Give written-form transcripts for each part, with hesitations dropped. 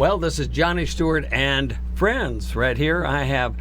Well, this is Johnny Stuart and friends. Right here I have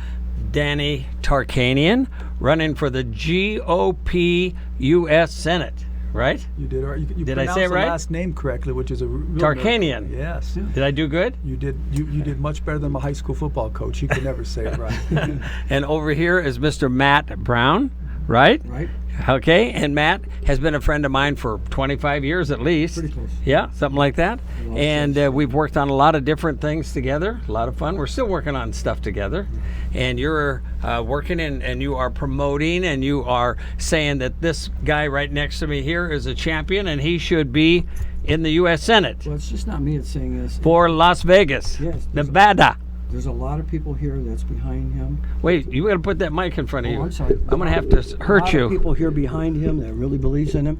Danny Tarkanian running for the GOP U.S. Senate, right? You did. You did I pronounced say it the right? last name correctly, which is a real Tarkanian. miracle. Yes. Did I do good? You did. You did much better than my high school football coach. He could never say it right. And over here is Mr. Matt Brown, right? Right. Okay, and Matt has been a friend of mine for 25 years at least. Pretty close. Yeah, something like that. And we've worked on a lot of different things together, a lot of fun. We're still working on stuff together. And you're working and you are promoting and you are saying that this guy right next to me here is a champion and he should be in the U.S. Senate Well, it's just not me that's saying this. for Las Vegas, Yes. Nevada. There's a lot of people here that's behind him. Wait, you got to put that mic in front of you. I'm sorry. I'm going to have to hurt A lot you. of people here behind him that really believes in him.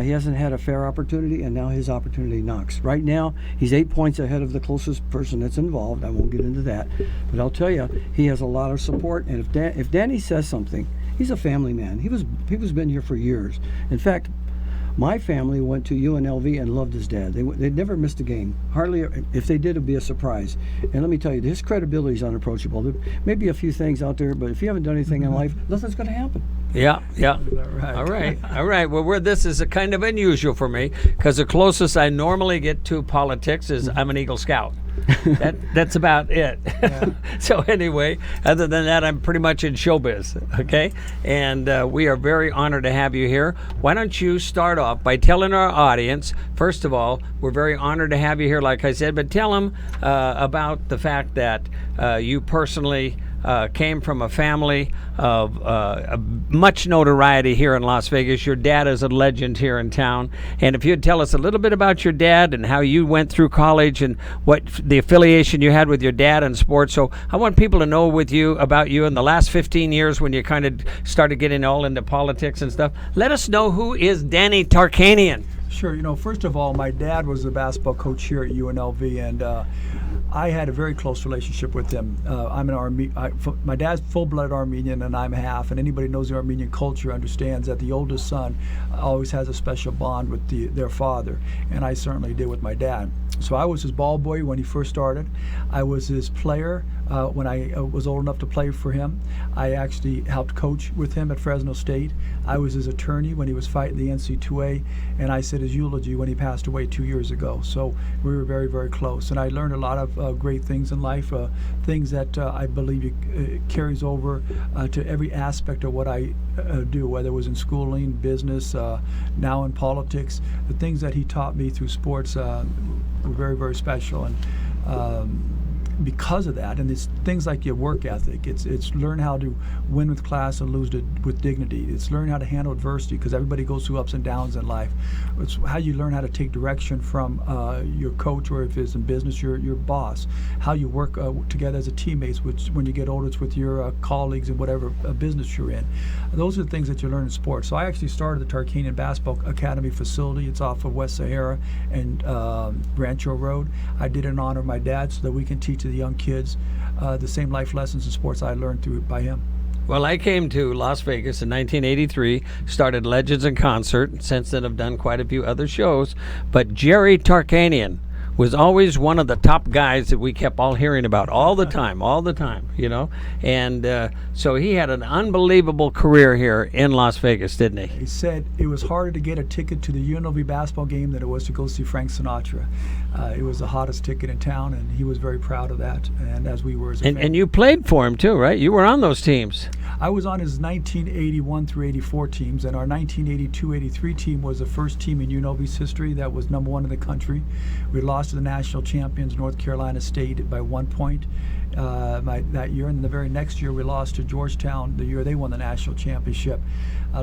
He hasn't had a fair opportunity, and now his opportunity knocks. Right now, he's 8 points ahead of the closest person that's involved. I won't get into that. But I'll tell you, he has a lot of support. And if Danny says something, he's a family man. He was been here for years. In fact, my family went to UNLV and loved his dad. They never missed a game. Hardly, if they did, it'd be a surprise. And let me tell you, his credibility is unapproachable. There may be a few things out there, but if you haven't done anything in life, nothing's going to happen. Yeah. Is that right? All right. Well, this is a kind of unusual for me because the closest I normally get to politics is I'm an Eagle Scout. That's about it. Yeah. So anyway, other than that, I'm pretty much in showbiz, okay? And we are very honored to have you here. Why don't you start off by telling our audience, first of all, we're very honored to have you here, like I said, but tell them about the fact that you personally came from a family of much notoriety here in Las Vegas. Your dad is a legend here in town. And if you'd tell us a little bit about your dad and how you went through college and what the affiliation you had with your dad in sports. So I want people to know about you in the last 15 years when you kind of started getting all into politics and stuff. Let us know who is Danny Tarkanian. Sure. First of all, my dad was a basketball coach here at UNLV, and I had a very close relationship with him. I'm my dad's full-blooded Armenian, and I'm half. And anybody who knows the Armenian culture understands that the oldest son always has a special bond with their father, and I certainly did with my dad. So I was his ball boy when he first started. I was his player when I was old enough to play for him. I actually helped coach with him at Fresno State. I was his attorney when he was fighting the NC2A, and I said his eulogy when he passed away 2 years ago. So we were very, very close. And I learned a lot of great things in life, things that I believe carries over to every aspect of what I do, whether it was in schooling, business, now in politics. The things that he taught me through sports were very, very special. And because of that, and it's things like your work ethic. It's learn how to win with class and lose with dignity. It's learn how to handle adversity, because everybody goes through ups and downs in life. It's how you learn how to take direction from your coach, or if it's in business, your boss. How you work together as a teammates, which when you get older, it's with your colleagues in whatever business you're in. Those are the things that you learn in sports. So I actually started the Tarkanian Basketball Academy facility. It's off of West Sahara and Rancho Road. I did it in honor of my dad, so that we can teach the young kids the same life lessons in sports I learned by him. Well, I came to Las Vegas in 1983, started Legends in Concert. Since then, I've done quite a few other shows. But Jerry Tarkanian was always one of the top guys that we kept all hearing about all the time, And so he had an unbelievable career here in Las Vegas, didn't he? He said it was harder to get a ticket to the UNLV basketball game than it was to go see Frank Sinatra. It was the hottest ticket in town, and he was very proud of that, and as we were as a family. And you played for him too, right? You were on those teams. I was on his 1981 through 84 teams, and our 1982-83 team was the first team in UNLV's history that was #1 in the country. We lost to the national champions, North Carolina State, by 1 point that year, and the very next year we lost to Georgetown the year they won the national championship.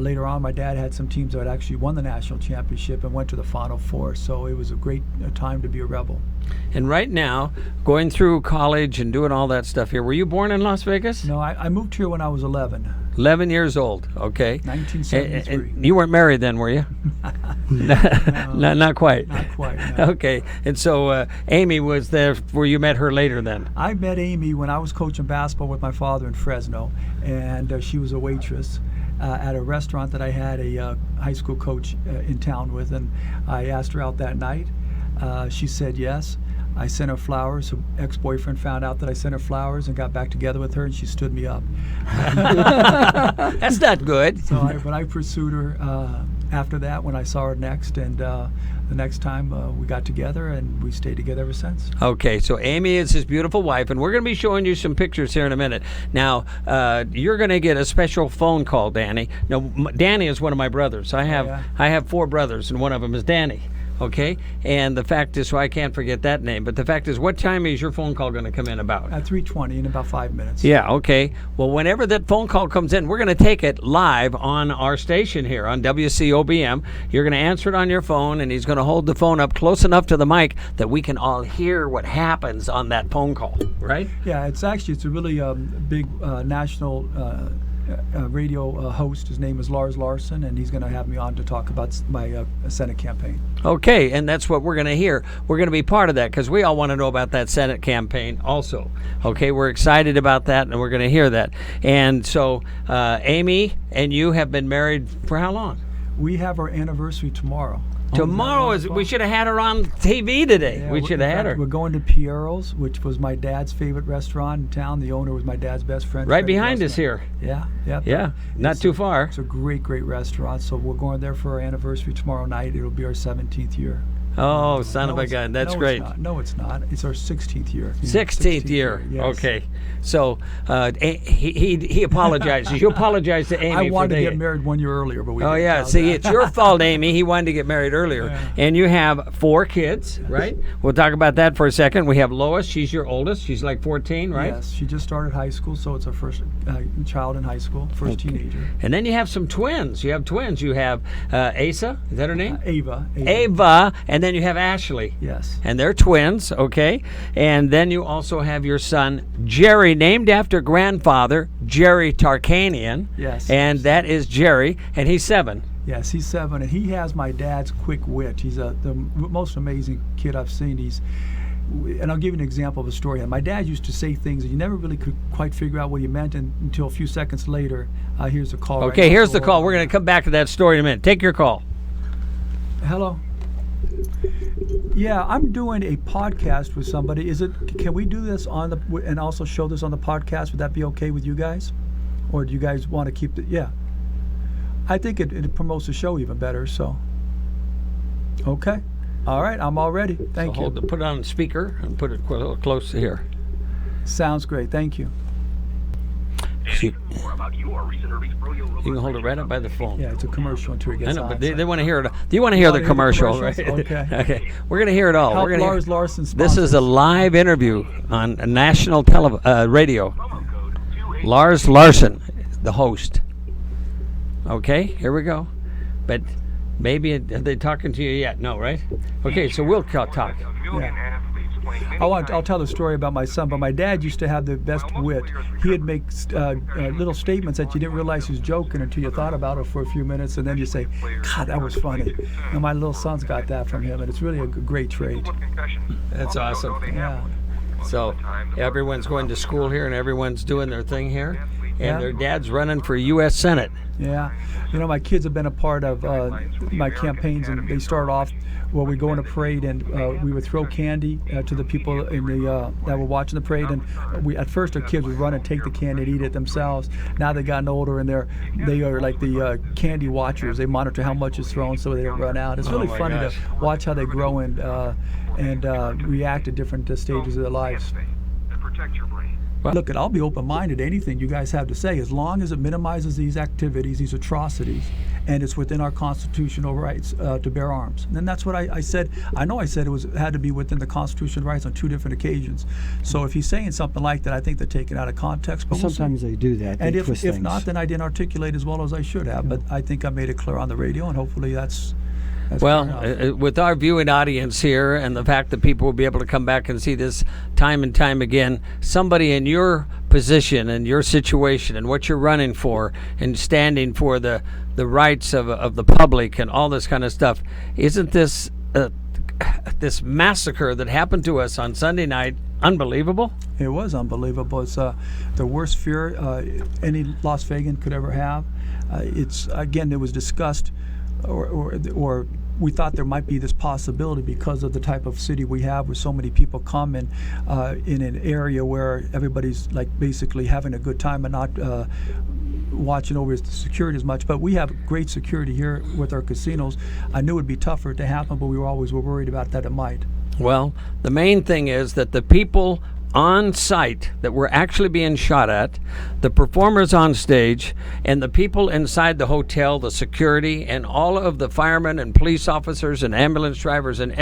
Later on, my dad had some teams that had actually won the national championship and went to the Final Four, so it was a great time to be a Rebel. And right now, going through college and doing all that stuff here, were you born in Las Vegas? No, I moved here when I was 11. 11 years old, okay. 1973. And you weren't married then, were you? No, not quite. Not quite, no. Okay, and so Amy was there where you met her later then? I met Amy when I was coaching basketball with my father in Fresno, and she was a waitress at a restaurant that I had a high school coach in town with, and I asked her out that night. She said yes. I sent her flowers. Her ex-boyfriend found out that I sent her flowers and got back together with her, and she stood me up. That's not good. But I pursued her after that when I saw her next, and the next time we got together, and we stayed together ever since. Okay, so Amy is his beautiful wife, and we're going to be showing you some pictures here in a minute. Now, you're going to get a special phone call, Danny. Now, Danny is one of my brothers. I have 4 brothers, and one of them is Danny. Okay, and the fact is, so I can't forget that name, but the fact is, what time is your phone call going to come in about? At 3:20 in about 5 minutes. Yeah, okay. Well, whenever that phone call comes in, we're going to take it live on our station here on WCOBM. You're going to answer it on your phone, and he's going to hold the phone up close enough to the mic that we can all hear what happens on that phone call, right? Yeah, it's a really big national radio host. His name is Lars Larson, and he's going to have me on to talk about my Senate campaign. Okay, and that's what we're going to hear. We're going to be part of that because we all want to know about that Senate campaign also. Okay, we're excited about that, and we're going to hear that. And so, Amy and you have been married for how long? We have our anniversary tomorrow. Tomorrow is. We should have had her on TV today. Yeah, we should have had her. We're going to Piero's, which was my dad's favorite restaurant in town. The owner was my dad's best friend. Right behind us here. Yeah. Not too far. It's a great restaurant. So we're going there for our anniversary tomorrow night. It'll be our 17th year. Oh, son of a gun. That's great. No, it's not. It's our 16th year. 16th year. Yes. Okay. So he apologizes. You apologize to Amy. I wanted to get married 1 year earlier, but we didn't. Oh, yeah. See, it's your fault, Amy. He wanted to get married earlier. Yeah. And you have 4 kids, right? We'll talk about that for a second. We have Lois. She's your oldest. She's like 14, right? Yes. She just started high school, so it's her first child in high school, first teenager. And then you have some twins. You have twins. You have Asa. Is that her name? Ava. Ava. And then you have Ashley. Yes. And they're twins, okay? And then you also have your son, Jerry, named after grandfather, Jerry Tarkanian. Yes. And that is Jerry, and he's 7. Yes, he's 7, and he has my dad's quick wit. He's the most amazing kid I've seen. And I'll give you an example of a story. My dad used to say things that you never really could quite figure out what he meant until a few seconds later. Here's the call. Okay, here's the call. We're going to come back to that story in a minute. Take your call. Hello. Yeah, I'm doing a podcast with somebody. Can we do this and also show this on the podcast? Would that be okay with you guys? Or do you guys want to keep it? Yeah. I think it promotes the show even better, so. Okay. All right, I'm all ready. Thank you. Put it on speaker and put it close to here. Sounds great. Thank you. You can hold it right up by the phone. Yeah, it's a commercial until it gets I know, on. but they want to hear it. Do you want to hear the commercial? Right? Okay. We're going to hear it all. Help We're gonna Lars Larson This is a live interview on national radio. Lars Larson, the host. Okay, here we go. But maybe are they talking to you yet? No, right? Okay, so we'll talk. Yeah. I'll tell the story about my son, but my dad used to have the best wit. He'd make little statements that you didn't realize he was joking until you thought about it for a few minutes, and then you say, God, that was funny. And my little son's got that from him, and it's really a great trait. That's awesome. Yeah. So everyone's going to school here, and everyone's doing their thing here, and their dad's running for U.S. Senate. Yeah. My kids have been a part of my campaigns, and they started off we go in a parade, and we would throw candy to the people that were watching the parade. And at first our kids would run and take the candy and eat it themselves. Now they've gotten older, and they are like the candy watchers. They monitor how much is thrown so they don't run out. It's really funny to watch how they grow and react at different stages of their lives. Look, I'll be open-minded to anything you guys have to say, as long as it minimizes these activities, these atrocities, and it's within our constitutional rights to bear arms. And that's what I said. I know I said it had to be within the constitutional rights on 2 different occasions. So if he's saying something like that, I think they're taking it out of context. But sometimes they do that. And if not, then I didn't articulate as well as I should have. But I think I made it clear on the radio, and hopefully that's well, with our viewing audience here and the fact that people will be able to come back and see this time and time again, somebody in your position and your situation and what you're running for and standing for the rights of the public and all this kind of stuff, isn't this this massacre that happened to us on Sunday night unbelievable? It was unbelievable. It's the worst fear any Las Vegan could ever have. It was discussed or we thought there might be this possibility because of the type of city we have, where so many people come in an area where everybody's like basically having a good time and not watching over the security as much. But we have great security here with our casinos. I knew it would be tougher to happen, but we were worried about that it might. Well, the main thing is that the people on site that were actually being shot at, the performers on stage, and the people inside the hotel, the security, and all of the firemen and police officers and ambulance drivers and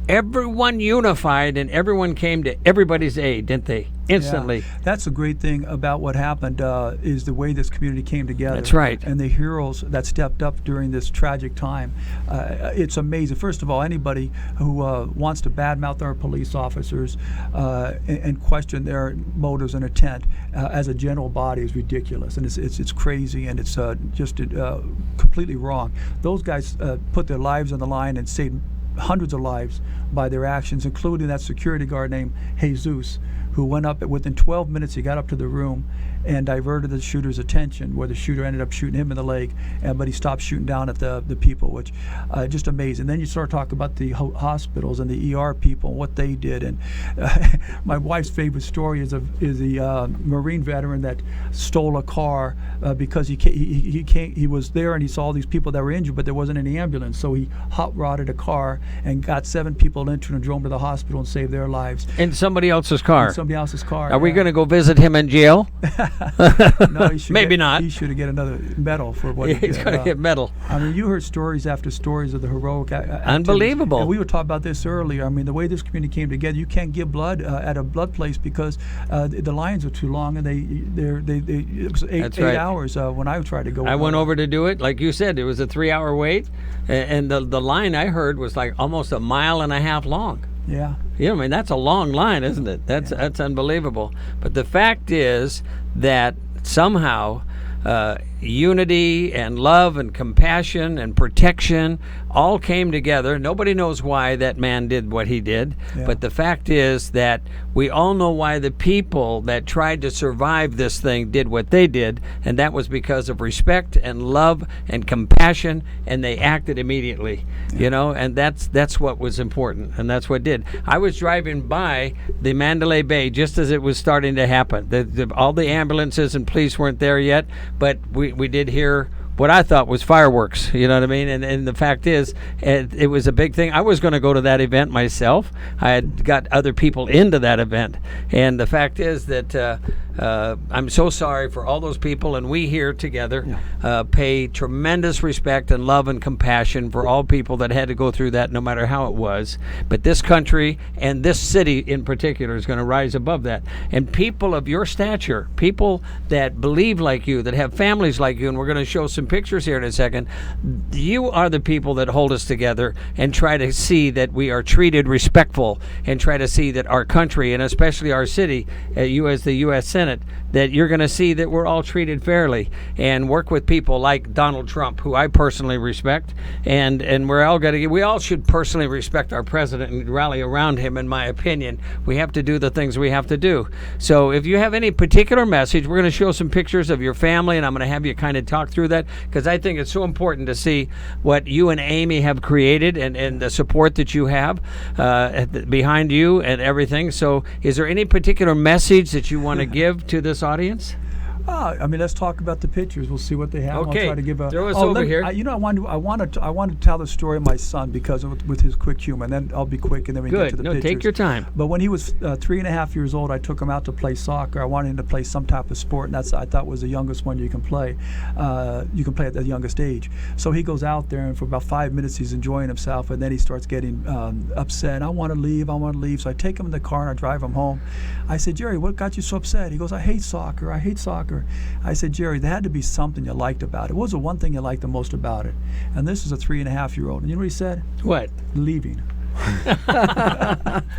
everyone unified, and everyone came to everybody's aid, didn't they? Instantly. Yeah. That's a great thing about what happened is the way this community came together. That's right. And the heroes that stepped up during this tragic time. It's amazing. First of all, anybody who wants to badmouth our police officers and question their motives and intent as a general body is ridiculous, and it's crazy, and it's just completely wrong. Those guys put their lives on the line and saved hundreds of lives by their actions, including that security guard named Jesus, who went up within 12 minutes. He got up to the room and diverted the shooter's attention, where the shooter ended up shooting him in the leg, but he stopped shooting down at the people, which just amazing. Then you start talking about the hospitals and the ER people and what they did. And my wife's favorite story is the Marine veteran that stole a car because he was there and he saw all these people that were injured, but there wasn't any ambulance, so he hot-rodded a car and got 7 people into and drove them to the hospital and saved their lives. In somebody else's car. Are we going to go visit him in jail? No, he should Maybe not. He should get another medal for what he did. He's going to get medal. I mean, you heard stories after stories of the heroic Unbelievable. And we were talking about this earlier. I mean, the way this community came together, you can't give blood at a blood place because the lines are too long, and it was eight hours when I tried to go. I went over to do it. Like you said, it was a 3-hour wait, and the line I heard was like almost a mile and a half long. Yeah. I mean, that's a long line, isn't it? That's unbelievable. But the fact is that somehow unity and love and compassion and protection all came together. Nobody knows why that man did what he did, but the fact is that we all know why the people that tried to survive this thing did what they did, and that was because of respect and love and compassion, and they acted immediately, and that's what was important, and that's what did. I was driving by the Mandalay Bay just as it was starting to happen. All the ambulances and police weren't there yet, but we did hear what I thought was fireworks, you know what I mean? And the fact is, it was a big thing. I was going to go to that event myself. I had got other people into that event. And the fact is that I'm so sorry for all those people, and we here together pay tremendous respect and love and compassion for all people that had to go through that, no matter how it was. But this country and this city in particular is going to rise above that. And people of your stature, people that believe like you, that have families like you, and we're going to show some pictures here in a second, you are the people that hold us together and try to see that we are treated respectful, and try to see that our country, and especially our city, you as the U.S. Senate, that you're going to see that we're all treated fairly, and work with people like Donald Trump, who I personally respect, and we all should personally respect our president and rally around him. In my opinion, we have to do the things we have to do. So if you have any particular message, we're going to show some pictures of your family, and I'm going to have you kind of talk through that, because I think it's so important to see what you and Amy have created, and the support that you have behind you and everything. So is there any particular message that you want to give to this audience? I mean, let's talk about the pictures. We'll see what they have. Okay. I'll try to give a. Throw us over here. I want to tell the story of my son, because with his quick humor, and then I'll be quick, and then we get to the pictures. Take your time. But when he was 3.5 years old, I took him out to play soccer. I wanted him to play some type of sport, and I thought was the youngest one you can play. You can play at the youngest age. So he goes out there, and for about 5 minutes, he's enjoying himself, and then he starts getting upset. I want to leave. So I take him in the car and I drive him home. I said, Jerry, what got you so upset? He goes, I hate soccer. I said, Jerry, there had to be something you liked about it. What was the one thing you liked the most about it? And this is a 3.5-year-old. And you know what he said? What? Leaving.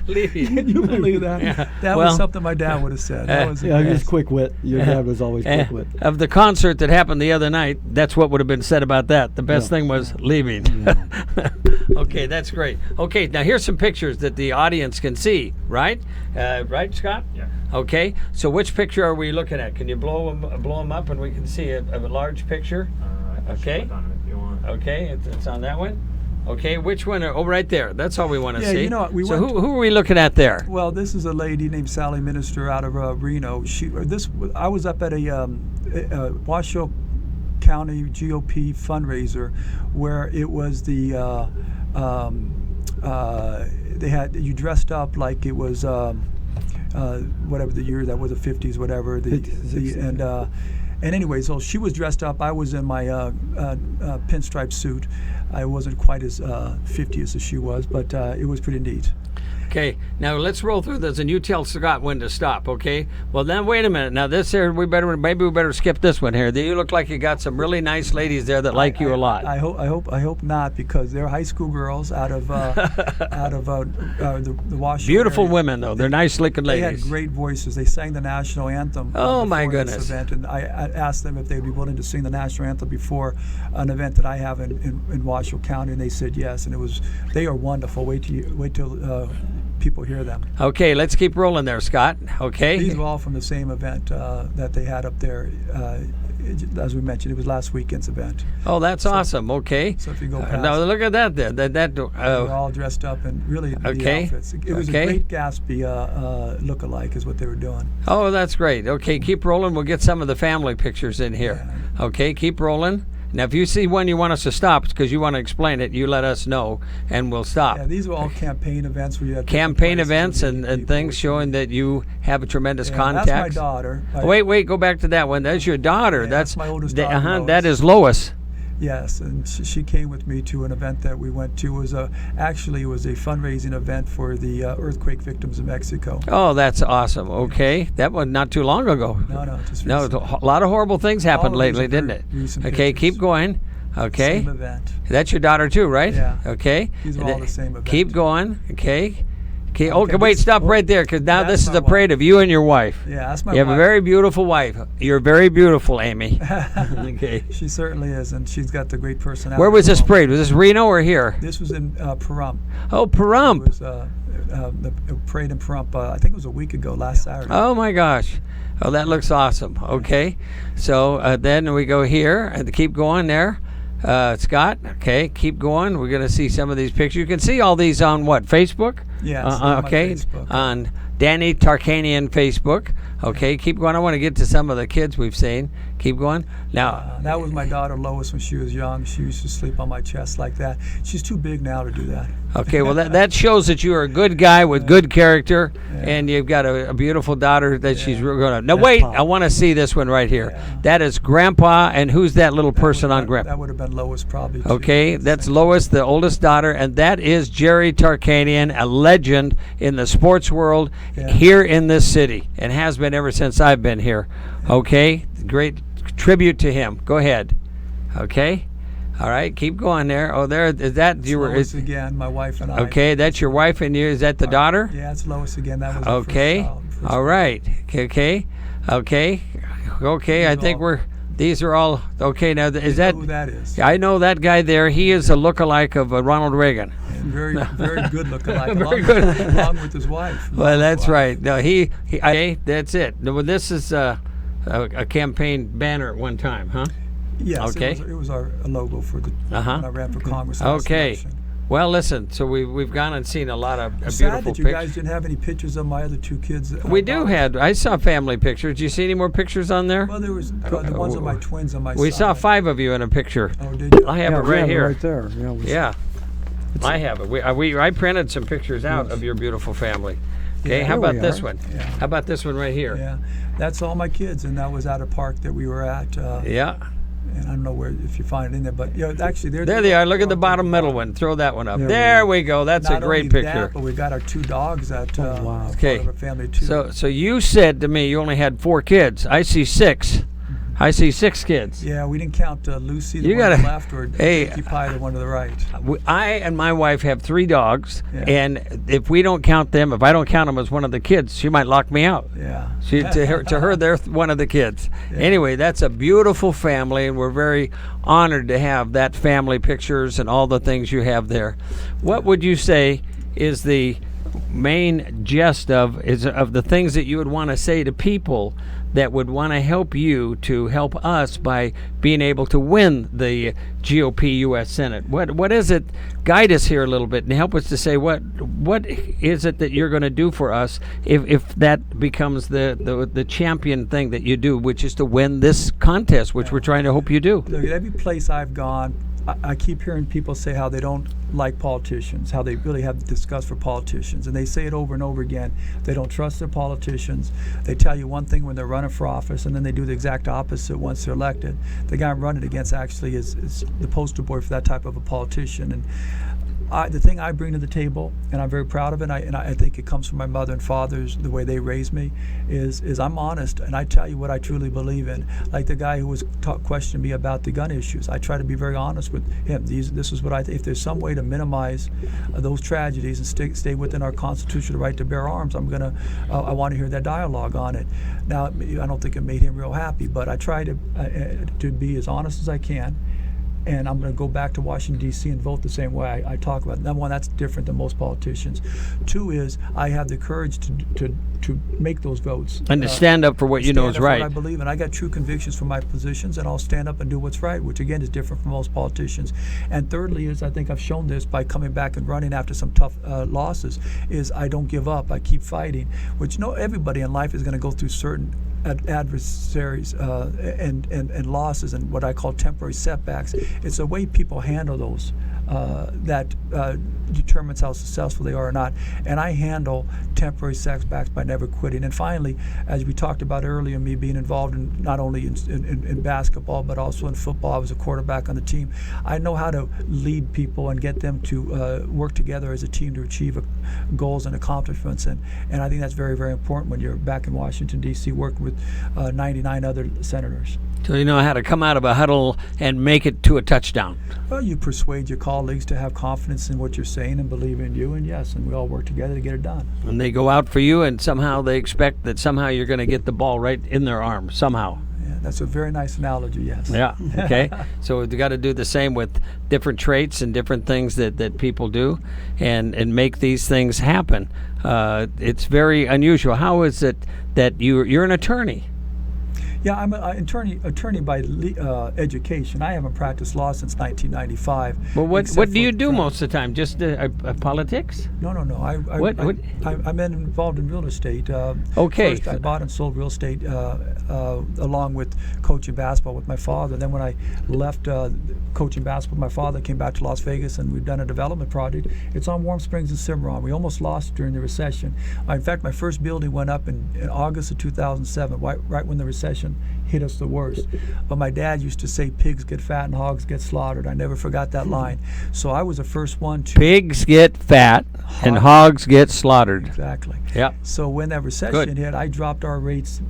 Leaving. Can you believe that? Yeah. That was something my dad would have said. That was just quick wit. Your dad was always quick wit. Of the concert that happened the other night, that's what would have been said about that. The best thing was leaving. Yeah. Okay, that's great. Okay, now here's some pictures that the audience can see, right? Right, Scott? Yeah. Okay, so which picture are we looking at? Can you blow them up and we can see a large picture? I can Okay. click on it if you want. Okay, it's on that one. Okay, which one? Oh, right there. That's all we want to Yeah, see. you know what, we so went- who are we looking at there? Well, this is a lady named Sally Minister out of Reno. I was up at a Washoe County GOP fundraiser where it was the they had you dressed up like it was whatever the year that was, the 50s, whatever and anyway, so she was dressed up. I was in my pinstripe suit. I wasn't quite as 50s as she was, but it was pretty neat. Okay, now let's roll through this, and you tell Scott when to stop. Okay. Well, then wait a minute. Now this here, maybe we better skip this one here. You look like you got some really nice ladies there that like you a lot. I hope not, because they're high school girls out of the Washoe Beautiful area. women though. They're nice looking They ladies. had great voices. They sang the national anthem. Oh, my before goodness. This event, and I asked them if they'd be willing to sing the national anthem before an event that I have in Washoe County, and they said yes. And they are wonderful. Wait till people hear them. Okay, let's keep rolling there, Scott. Okay. These are all from the same event that they had up there. As we mentioned, it was last weekend's event. Oh, that's awesome. Okay. So if you go past, now look at that there. they're all dressed up in really neat okay. outfits. It was Okay. a great Gatsby look-alike is what they were doing. Oh, that's great. Okay, keep rolling. We'll get some of the family pictures in here. Okay, keep rolling. Now, if you see one you want us to stop because you want to explain it, you let us know, and we'll stop. Yeah, these are all campaign events where you have Campaign different events places and things showing that you have a tremendous contact. That's my daughter. Wait, go back to that one. That's your daughter. Yeah, that's my oldest daughter, Lois. That is Lois. Yes, and she came with me to an event that we went to. It was actually a fundraising event for the earthquake victims in Mexico. Oh, that's awesome. Okay, that was not too long ago. No, just No, recently. a lot of horrible things happened All of these lately, are didn't very it? recent Okay, pictures. keep going. Okay, Same event. that's your daughter too, right? Yeah. Okay. These are all the same event. Keep going. Okay. Okay. Okay, Wait, this- stop right there, because now that's this is my a parade of you and your wife. Yeah, that's my You have wife. a very beautiful wife. You're very beautiful, Amy. Okay. She certainly is, and she's got the great personality. Where was this Well, parade? Was this Reno or here? This was in Pahrump. Oh, It Pahrump. was the parade in Pahrump. I think it was a week ago, last Saturday. Oh my gosh. Oh, that looks awesome. Okay. So then we go here and keep going there. Scott, okay, keep going. We're going to see some of these pictures. You can see all these on what? Facebook? Yes, on my okay. Facebook. On Danny Tarkanian Facebook. Okay, keep going. I want to get to some of the kids we've seen. Keep going. Now, That was my daughter Lois when she was young. She used to sleep on my chest like that. She's too big now to do that. okay, well, that shows that you are a good guy with good character, and you've got a beautiful daughter that she's going to. Now, That's wait, Pop. I want to see this one right here. Yeah. That is Grandpa, and who's that little person on Grandpa? That would have been Lois probably. Too. Okay, that's Lois, the oldest daughter, and that is Jerry Tarkanian, a legend in the sports world here in this city, and has been ever since I've been here. Okay, great tribute to him. Go ahead. Okay, all right, keep going there. Oh, there is that you were. Lois again, my wife and I. Okay, that's your wife and you. Is that the daughter? Yeah, it's Lois again. That was the Okay, first child. all right. Okay. I think all- These are all okay. Now, is You that? know who that is? I know that guy there. He is a lookalike of Ronald Reagan. And very good looking like. Very good. Along with his wife. Well, that's right. No, that's it. No, well, this is a campaign banner at one time, huh? Yes. Okay. It was our logo for the Uh-huh. when I ran for Congress. last Okay. election. Well, listen. So we've gone and seen a lot of I'm sad beautiful that you guys pictures. didn't have any pictures of my other two kids. We do have. I saw family pictures. Do you see any more pictures on there? Well, there was the ones of my twins on my We side. saw 5 of you in a picture. Oh, did you? I have Yeah, it we right have it here. right there. Yeah, we- Yeah, I have it. I printed some pictures out of your beautiful family. Okay, Yeah, how here about we this are. one? Yeah. How about this one right here? Yeah, that's all my kids, and that was at a park that we were at. Yeah. And I don't know where if you find it in there, but actually There they are. Look at the bottom middle one. Throw that one up. There we There go. we go. That's Not a great only picture. That, but we got our 2 dogs at wow. as Okay. part of our family too. So you said to me you only had 4 kids. I see 6. I see 6 kids. yeah, we didn't count Lucy, the You one to gotta- the left, or hey, Pinkie Pie, the one to the right. I and my wife have 3 dogs, Yeah. and if we don't count them, if I don't count them as one of the kids, she might lock me out. Yeah. To her, they're one of the kids. Anyway, that's a beautiful family, and we're very honored to have that family pictures and all the things you have there. What would you say is the main gist of the things that you would want to say to people that would want to help you to help us by being able to win the GOP U.S. Senate? What is it? Guide us here a little bit and help us to say what is it that you're going to do for us if that becomes the champion thing that you do, which is to win this contest, which we're trying to hope you do. Look, at every place I've gone, I keep hearing people say how they don't like politicians, how they really have disgust for politicians, and they say it over and over again. They don't trust their politicians. They tell you one thing when they're running for office, and then they do the exact opposite once they're elected. The guy I'm running against actually is the poster boy for that type of a politician. And the thing I bring to the table, and I'm very proud of it, and I think it comes from my mother and father's, the way they raised me, is I'm honest, and I tell you what I truly believe in. Like the guy who was questioning me about the gun issues, I try to be very honest with him. This is what I think. If there's some way to minimize those tragedies and stay within our constitutional right to bear arms, I want to hear that dialogue on it. Now, I don't think it made him real happy, but I try to be as honest as I can. And I'm going to go back to Washington, D.C. and vote the same way I talk about it. Number one, that's different than most politicians. Two is I have the courage to make those votes. And to stand up for what you know is right. What I believe in. I got true convictions for my positions, and I'll stand up and do what's right, which again is different from most politicians. And thirdly is I think I've shown this by coming back and running after some tough losses, is I don't give up. I keep fighting, which everybody in life is going to go through certain adversaries and losses and what I call temporary setbacks. It's the way people handle those that determines how successful they are or not. And I handle temporary setbacks by never quitting. And finally, as we talked about earlier, me being involved in not only in basketball but also in football. I was a quarterback on the team. I know how to lead people and get them to work together as a team to achieve goals and accomplishments. And I think that's very, very important when you're back in Washington, D.C. working with 99 other senators. So you know how to come out of a huddle and make it to a touchdown. Well, you persuade your colleagues to have confidence in what you're saying and believe in you, and yes, and we all work together to get it done. And they go out for you, and somehow they expect that somehow you're going to get the ball right in their arm, somehow. Yeah, that's a very nice analogy, yes. Yeah, okay. So we've got to do the same with different traits and different things that people do and make these things happen. It's very unusual. How is it that you're an attorney? Yeah, I'm an attorney by education. I haven't practiced law since 1995. Well, what do you do most of the time? Just politics? No. I'm involved in real estate. Okay. First, I bought and sold real estate along with coaching basketball with my father. Then when I left coaching basketball, my father came back to Las Vegas, and we've done a development project. It's on Warm Springs and Cimarron. We almost lost during the recession. In fact, my first building went up in August of 2007, right when the recession hit us the worst. But my dad used to say, pigs get fat and hogs get slaughtered. I never forgot that line. So I was the first one to... Pigs get fat and hogs get slaughtered. Exactly. Yep. So when that recession hit, I dropped our rates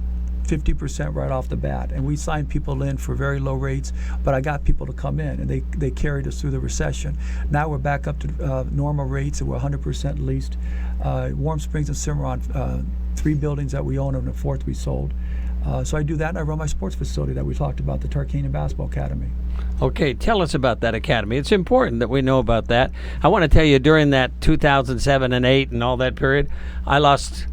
50% right off the bat, and we signed people in for very low rates, but I got people to come in, and they carried us through the recession. Now we're back up to normal rates, and we're 100% leased. Warm Springs and Cimarron, 3 buildings that we own, and the 4th we sold. So I do that, and I run my sports facility that we talked about, the Tarkanian Basketball Academy. Okay, tell us about that academy. It's important that we know about that. I want to tell you, during that 2007 and 8 and all that period, I lost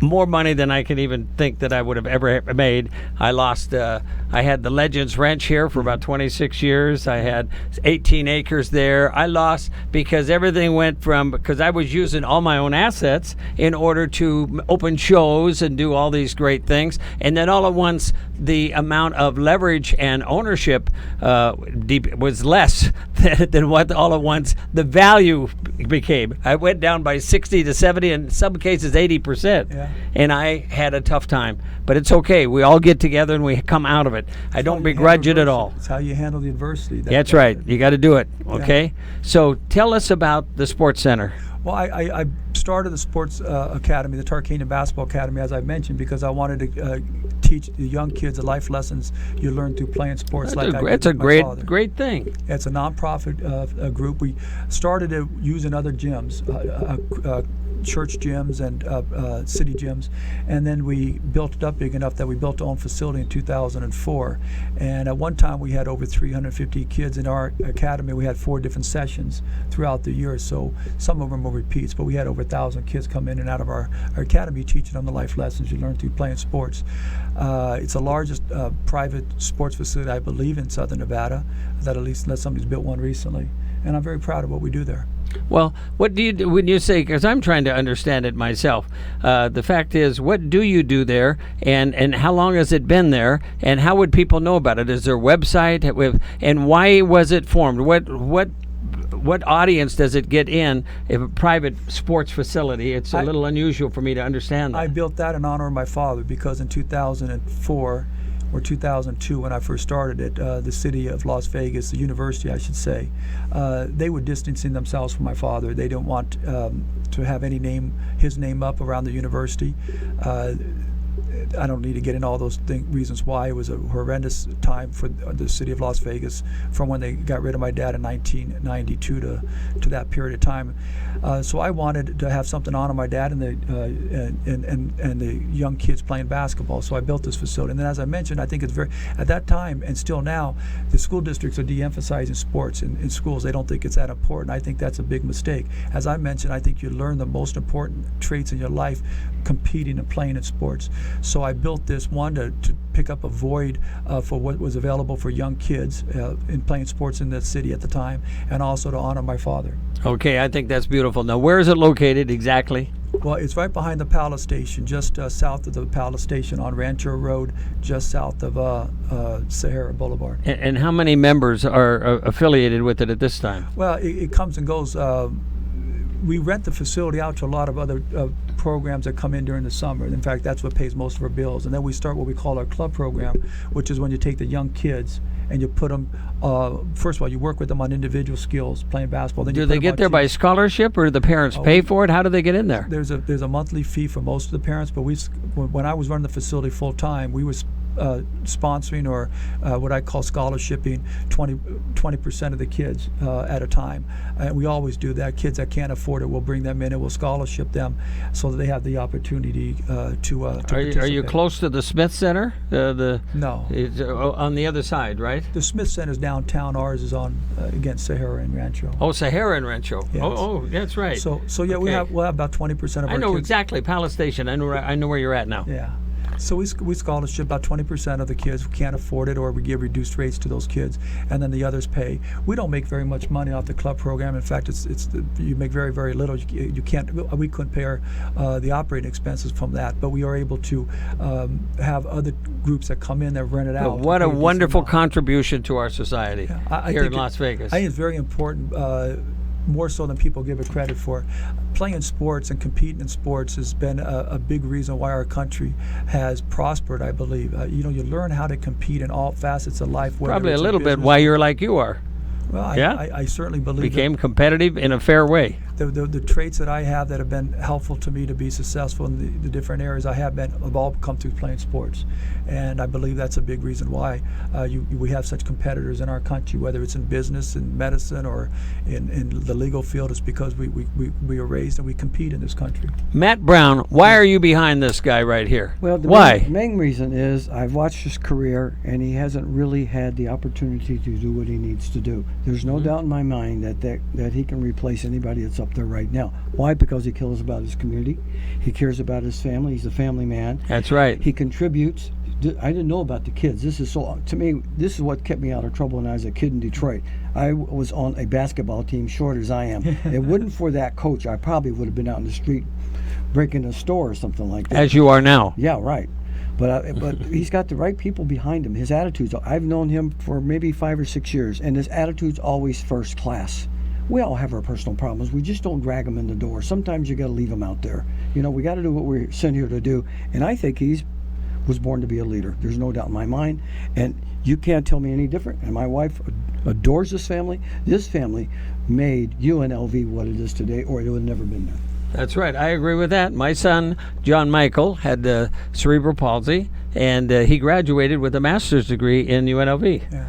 more money than I can even think that I would have ever made. I lost, I had the Legends Ranch here for about 26 years. I had 18 acres there. I lost because everything went from, because I was using all my own assets in order to open shows and do all these great things. And then all at once, the amount of leverage and ownership was less than what all at once the value became. I went down by 60 to 70, in some cases 80%. Yeah. And I had a tough time. But it's okay. We all get together and we come out of it. I don't begrudge it at all. It's how you handle the adversity. That's right. You got to do it. Okay? Yeah. So tell us about the Sports Center. Well, I started the Sports Academy, the Tarkanian Basketball Academy, as I mentioned, because I wanted to teach the young kids the life lessons you learn through playing sports. It's a great thing. It's a nonprofit group. We started it using other gyms, church gyms and city gyms, and then we built it up big enough that we built our own facility in 2004. And at one time we had over 350 kids in our academy. We had 4 different sessions throughout the year, so some of them were repeats, but we had over 1,000 kids come in and out of our academy teaching them the life lessons you learn through playing sports. It's the largest private sports facility, I believe, in Southern Nevada, that at least unless somebody's built one recently. And I'm very proud of what we do there. Well, what do you do when you say, because I'm trying to understand it myself, the fact is, what do you do there, and how long has it been there, and how would people know about it? Is there a website, and why was it formed? What audience does it get in if a private sports facility? It's a little unusual for me to understand that. I built that in honor of my father, because in 2004 or 2002, when I first started it, the city of Las Vegas, the university I should say, they were distancing themselves from my father. They didn't want to have his name up around the university. I don't need to get into all those reasons why. It was a horrendous time for the city of Las Vegas, from when they got rid of my dad in 1992 to that period of time. So I wanted to have something on my dad and the young kids playing basketball. So I built this facility. And then, as I mentioned, I think it's at that time and still now, the school districts are de-emphasizing sports in schools. They don't think it's that important. I think that's a big mistake. As I mentioned, I think you learn the most important traits in your life competing and playing in sports. So I built this one to pick up a void for what was available for young kids in playing sports in the city at the time, and also to honor my father. Okay, I think that's beautiful. Now, where is it located exactly? Well, it's right behind the Palace Station, just south of the Palace Station on Rancho Road, just south of Sahara Boulevard. And how many members are affiliated with it at this time? Well, it comes and goes. We rent the facility out to a lot of other programs that come in during the summer. In fact, that's what pays most of our bills. And then we start what we call our club program, which is when you take the young kids and you put them, first of all, you work with them on individual skills, playing basketball. Then do they get there by scholarship, or do the parents pay for it? How do they get in there? There's a monthly fee for most of the parents, but when I was running the facility full time, we was sponsoring or what I call scholarshiping 20% of the kids at a time. And we always do that. Kids that can't afford it, we'll bring them in and we'll scholarship them so that they have the opportunity to participate. Are you close to the Smith Center? No. It's on the other side, right? The Smith Center's downtown. Ours is on against Sahara and Rancho. Oh, Sahara and Rancho. Yes. Oh, that's right. So yeah, Okay. we'll have about 20% of our I know kids. exactly, Palace Station. I know where you're at now. Yeah. So we scholarship about 20% of the kids who can't afford it, or we give reduced rates to those kids, and then the others pay. We don't make very much money off the club program. In fact, you make very, very little. You can't. We couldn't pay the operating expenses from that, but we are able to have other groups that come in that rent it out. What a wonderful contribution to our society here in Las Vegas. I think it's very important. More so than people give it credit for. Playing sports and competing in sports has been a big reason why our country has prospered, I believe. You learn how to compete in all facets of life. Probably a little bit why you're like you are. Well, I certainly believe became competitive in a fair way. The traits that I have that have been helpful to me to be successful in the different areas I have all come through playing sports, and I believe that's a big reason why we have such competitors in our country, whether it's in business, in medicine, or in the legal field. It's because we are raised and we compete in this country. Matt Brown, why are you behind this guy right here? Well, why? The main reason is I've watched his career, and he hasn't really had the opportunity to do what he needs to do. There's no doubt in my mind that he can replace anybody that's up there right now. Why? Because he cares about his community. He cares about his family. He's a family man. That's right. He contributes. I didn't know about the kids. To me, this is what kept me out of trouble when I was a kid in Detroit. I was on a basketball team, short as I am. It wasn't for that coach, I probably would have been out in the street breaking a store or something like that. As you are now. Yeah, right. But he's got the right people behind him. His attitudes, I've known him for maybe 5 or 6 years, and his attitude's always first class. We all have our personal problems. We just don't drag them in the door. Sometimes you got to leave them out there. We got to do what we're sent here to do. And I think he was born to be a leader. There's no doubt in my mind. And you can't tell me any different. And my wife adores this family. This family made UNLV what it is today, or it would have never been there. That's right. I agree with that. My son, John Michael, had cerebral palsy, and he graduated with a master's degree in UNLV. Yeah.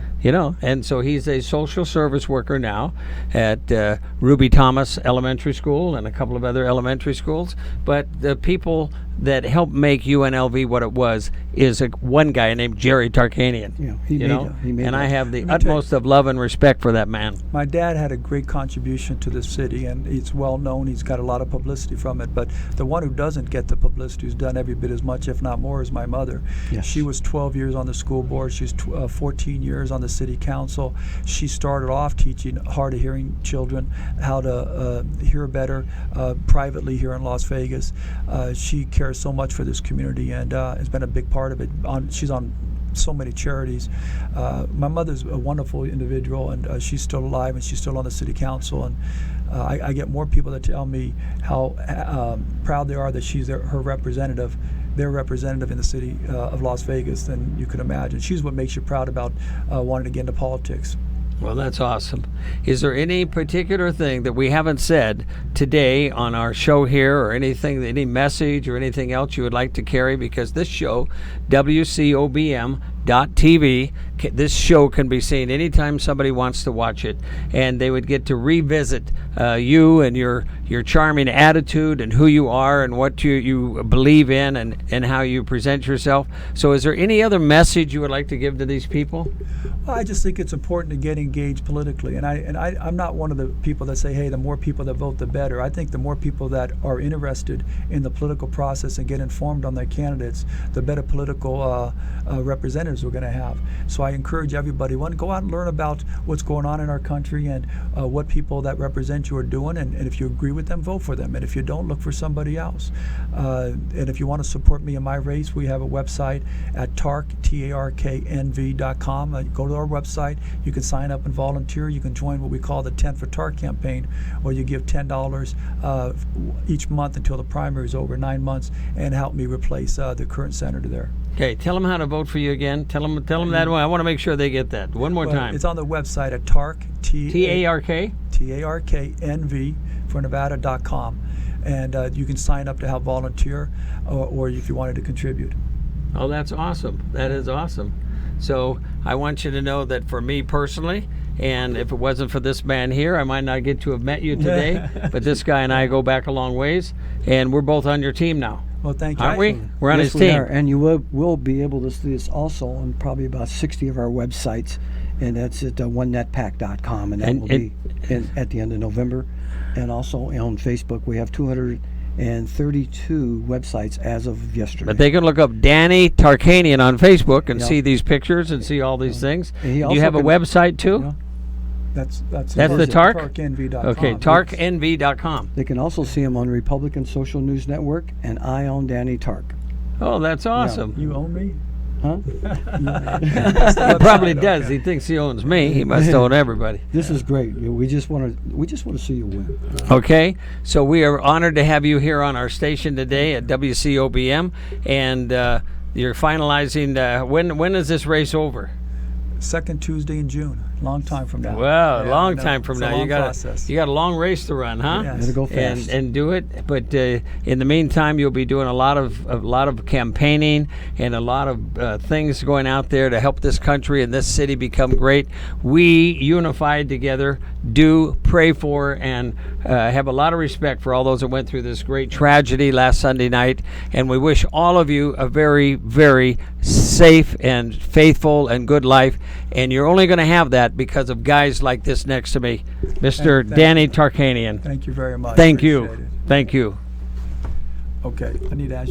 And so he's a social service worker now at Ruby Thomas Elementary School and a couple of other elementary schools. But the people that helped make UNLV what it was is one guy named Jerry Tarkanian. Yeah, he made and that. I have the utmost of love and respect for that man. My dad had a great contribution to the city, and it's well known. He's got a lot of publicity from it. But the one who doesn't get the publicity, who's done every bit as much, if not more, is my mother. Yes. She was 12 years on the school board. She's 14 years on the city council. She started off teaching hard of hearing children how to hear better privately here in Las Vegas. She cares so much for this community and has been a big part of it. She's on so many charities. My mother's a wonderful individual, and she's still alive, and she's still on the city council. And I get more people that tell me how proud they are that she's their representative, their representative in the city of Las Vegas than you could imagine. She's what makes you proud about wanting to get into politics. Well, that's awesome. Is there any particular thing that we haven't said today on our show here, or anything, any message or anything else you would like to carry? Because this show, WCOBM.TV, this show can be seen anytime somebody wants to watch it, and they would get to revisit you and your charming attitude and who you are and what you believe in and how you present yourself. So is there any other message you would like to give to these people? Well, I just think it's important to get engaged politically, and I'm not one of the people that say, hey, the more people that vote, the better. I think the more people that are interested in the political process and get informed on their candidates, the better political representatives we're going to have. So I encourage everybody, go out and learn about what's going on in our country and what people that represent you are doing, and if you agree with them, vote for them, and if you don't, look for somebody else. And if you want to support me in my race, we have a website at tarknv.com. Go to our website. You can sign up and volunteer. You can join what we call the 10 for Tark campaign, where you give $10 each month until the primary is over, 9 months, and help me replace the current senator there. Okay, tell them how to vote for you again. Tell them that one. I want to make sure they get that. One more time. It's on the website at Tark, T-A-R-K? Tarknv for Nevada.com. And you can sign up to help volunteer or if you wanted to contribute. Oh, that's awesome. That is awesome. So I want you to know that for me personally, and if it wasn't for this man here, I might not get to have met you today, but this guy and I go back a long ways, and we're both on your team now. Well, thank you. Aren't we? We're on Yes, his team. we are. And you will be able to see this also on probably about 60 of our websites, and that's at onenetpack.com, and that will be at the end of November. And also on Facebook, we have 232 websites as of yesterday. But they can look up Danny Tarkanian on Facebook and see these pictures and see all these things. Do you have a website too? Yeah. That's the Tark? Tarknv.com. Okay, tarknv.com. They can also see him on Republican Social News Network, and I own Danny Tark. Oh, that's awesome. You own me? Huh? He probably does. He thinks he owns me. He must own everybody. This is great. We just want to see you win. Okay, so we are honored to have you here on our station today at WCOBM, and you're finalizing. When is this race over? Second Tuesday in June. Long time from now. Well, Yeah, long I know. time from It's now. a long You got process. a long race to run, huh? Yes. Gotta go fast. And do it. But in the meantime, you'll be doing a lot of campaigning and a lot of things going out there to help this country and this city become great. We, unified together, do pray for and have a lot of respect for all those that went through this great tragedy last Sunday night. And we wish all of you a very, very safe and faithful and good life. And you're only going to have that because of guys like this next to me, Mr. Danny Tarkanian. Thank you very much. Thank you. Appreciate it. Thank you. Okay, I need to ask